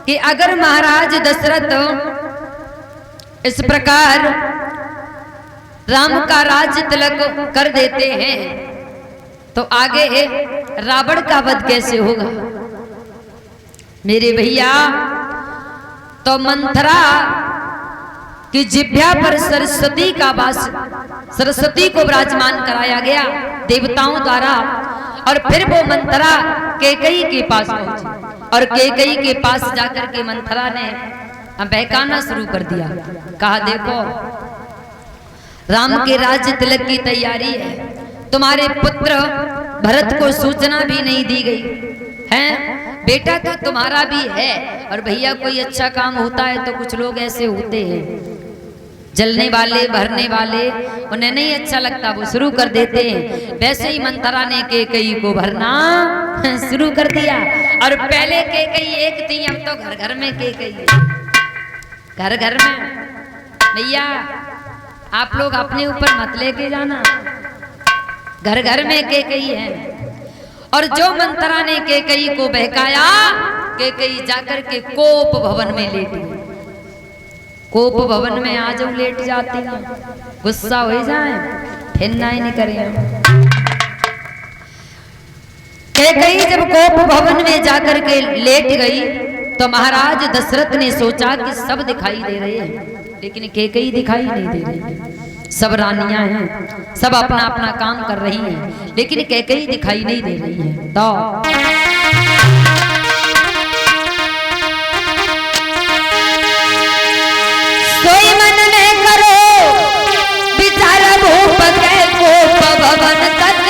कि अगर महाराज दशरथ इस प्रकार राम का राज्य तिलक कर देते हैं तो आगे रावण का वध कैसे होगा। मेरे भैया तो मंथरा कि जिह्वा पर सरस्वती का वास, सरस्वती को विराजमान कराया गया देवताओं द्वारा। और फिर वो मंथरा कैकेयी के पास पहुंची और कैकेयी के पास जाकर के मंथरा ने बहकाना शुरू कर दिया। कहा देखो राम के राज्य तिलक की तैयारी है, तुम्हारे पुत्र भरत को सूचना भी नहीं दी गई है, बेटा तो तुम्हारा भी है। और भैया कोई अच्छा काम होता है तो कुछ लोग ऐसे होते हैं जलने वाले भरने वाले, उन्हें नहीं अच्छा लगता वो शुरू कर देते हैं। वैसे ही मंथरा ने कैकेयी को भरना शुरू कर दिया। और पहले कैकेयी एक थी, अब तो घर घर में कैकेयी, घर घर में। भैया आप लोग अपने ऊपर मत लेके जाना, घर घर में कैकेयी है। और जो मंथरा ने कैकेयी को बहकाया, कैकेयी जाकर के कोप भवन में लेटी। कोप भवन में आ जाओ लेट जाती है, गुस्सा हो जाए फिर नहीं करें। कैकेयी जब कोप भवन में जाकर के लेट गई तो महाराज दशरथ ने सोचा कि सब दिखाई दे रहे हैं, लेकिन कैकेयी दिखाई नहीं दे रही। सब रानियां हैं, सब अपना अपना काम कर रही हैं, लेकिन कैकेयी दिखाई नहीं दे रही है। तो कोई मन में करो विचार भूप के कोप भवन तक आए।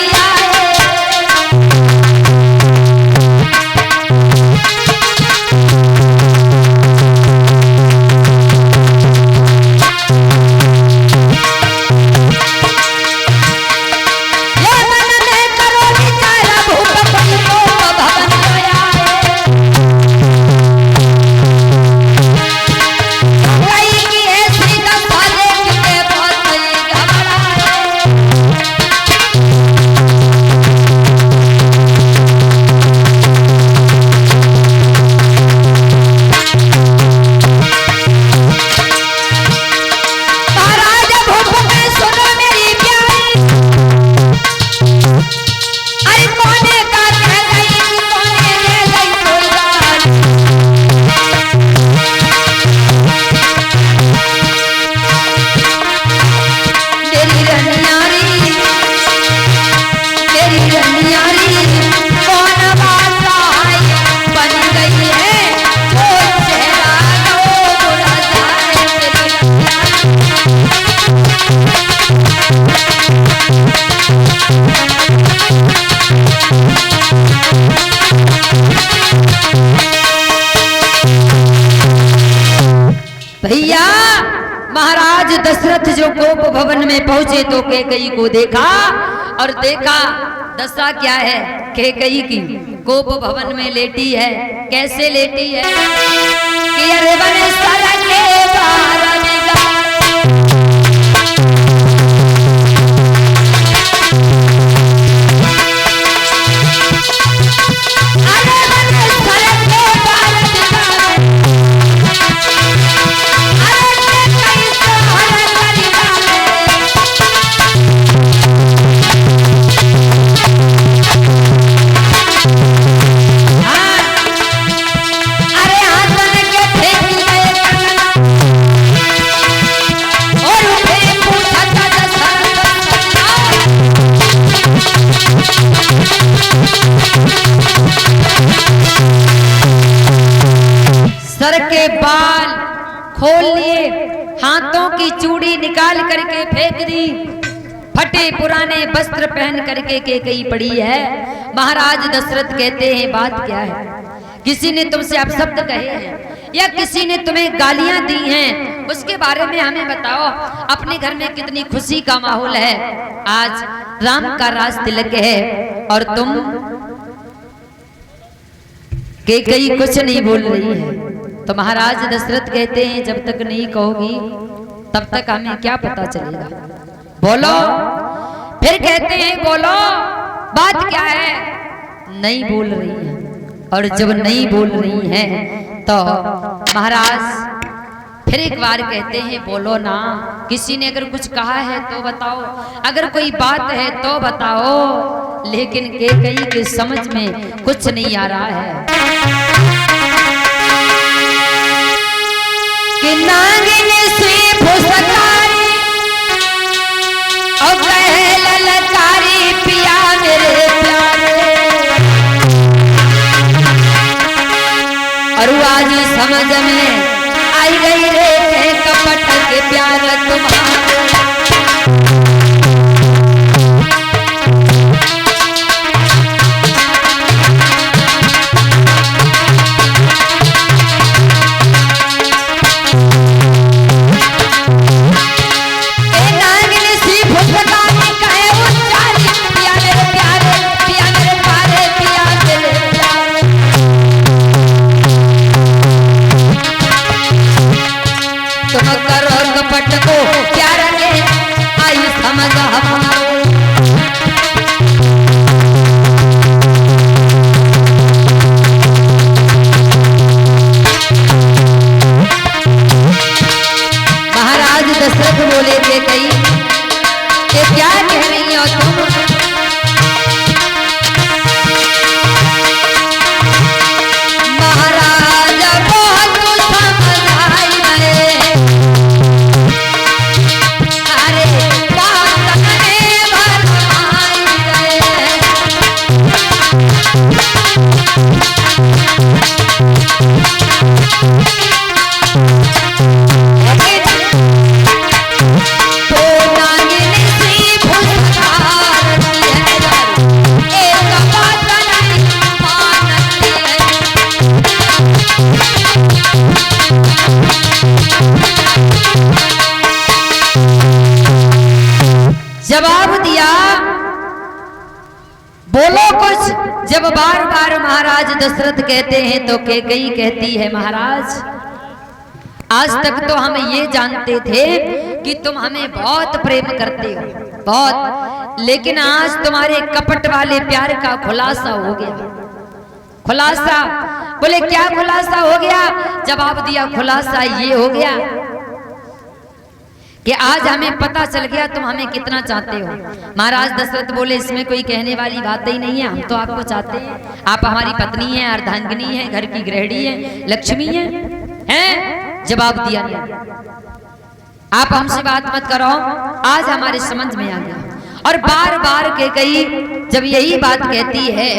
ये मन में करो विचार भूप के कोप भवन तक आए। भैया महाराज दशरथ जो कोप भवन में पहुंचे तो कैकेयी को देखा और देखा दशा क्या है कैकेयी की, कोप भवन में लेटी है। कैसे लेटी है कि अरे बने सर के बार सर के बाल खोल लिए, हाथों की चूड़ी निकाल करके फेंक दी, फटे पुराने वस्त्र पहन करके कैकेयी पड़ी है। महाराज दशरथ कहते हैं बात क्या है, किसी ने तुमसे अपशब्द कहे हैं या किसी ने तुम्हें गालियां दी हैं, उसके बारे में हमें बताओ। अपने घर में कितनी खुशी का माहौल है, आज राम का राज तिलक है और तुम कैकेयी कुछ नहीं बोल रही है। तो महाराज दशरथ कहते हैं जब तक नहीं कहोगी तब तक हमें क्या पता चलेगा, बोलो। फिर कहते हैं बोलो बात क्या है। नहीं बोल रही है और जब नहीं बोल रही है तो महाराज फिर एक बार कहते हैं बोलो ना, किसी ने अगर कुछ कहा है तो बताओ, अगर कोई बात है तो बताओ। लेकिन कैकेयी के समझ में कुछ नहीं आ रहा है कि नागिन सी फुसकारी और कहे ललकारी पिया मेरे प्यारे, और आज समझ में आई गई रे के कपट के प्यार तुम्हारे। कपट को क्या रंगे आई समझ हमारो। महाराज दशरथ बोले थे कई ये क्या कह रही हो तुम, महाराज बहुत समझाई मैं जवाब दिया बोलो कुछ। जब बार बार महाराज दशरथ कहते हैं तो कैकेयी कहती है महाराज आज तक तो हम ये जानते थे कि तुम हमें बहुत प्रेम करते हो बहुत, लेकिन आज तुम्हारे कपट वाले प्यार का खुलासा हो गया। खुलासा बोले क्या खुलासा हो गया? जवाब दिया खुलासा ये हो गया कि आज हमें पता चल गया तुम हमें कितना चाहते हो। महाराज दशरथ बोले इसमें कोई कहने वाली बात ही नहीं है, हम तो आपको चाहते हैं। आप हमारी पत्नी हैं, अर्धांगिनी हैं, घर की गृहिणी हैं, लक्ष्मी हैं। जवाब दिया आप हमसे बात मत करो, आज हमारे समझ में आ गया। और बार बार कैकेयी जब यही बात कहती है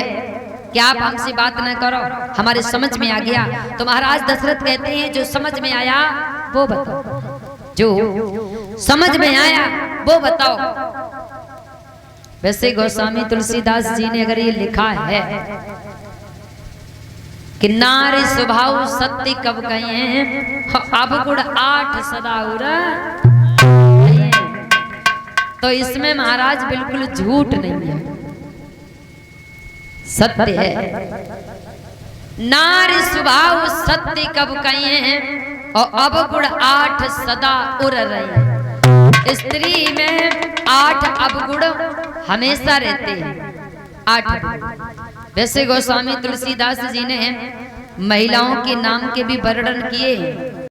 कि आप हमसे बात न करो, हमारे समझ में आ गया, तो महाराज दशरथ कहते हैं जो समझ में आया वो बताओ, जो समझ में आया वो बताओ। वैसे गोस्वामी तुलसीदास जी ने अगर ये लिखा है कि नारी स्वभाव सत्य कब कहे हैं अब गुण 8 सदा उरा, तो इसमें महाराज बिल्कुल झूठ नहीं है, सत्य है। नारी स्वभाव सत्य कब कहे हैं और अब गुण 8 सदा उर रहे। स्त्री में 8 अवगुण हमेशा रहते हैं, 8। वैसे गोस्वामी तुलसीदास जी ने महिलाओं के नाम के भी वर्णन किए हैं।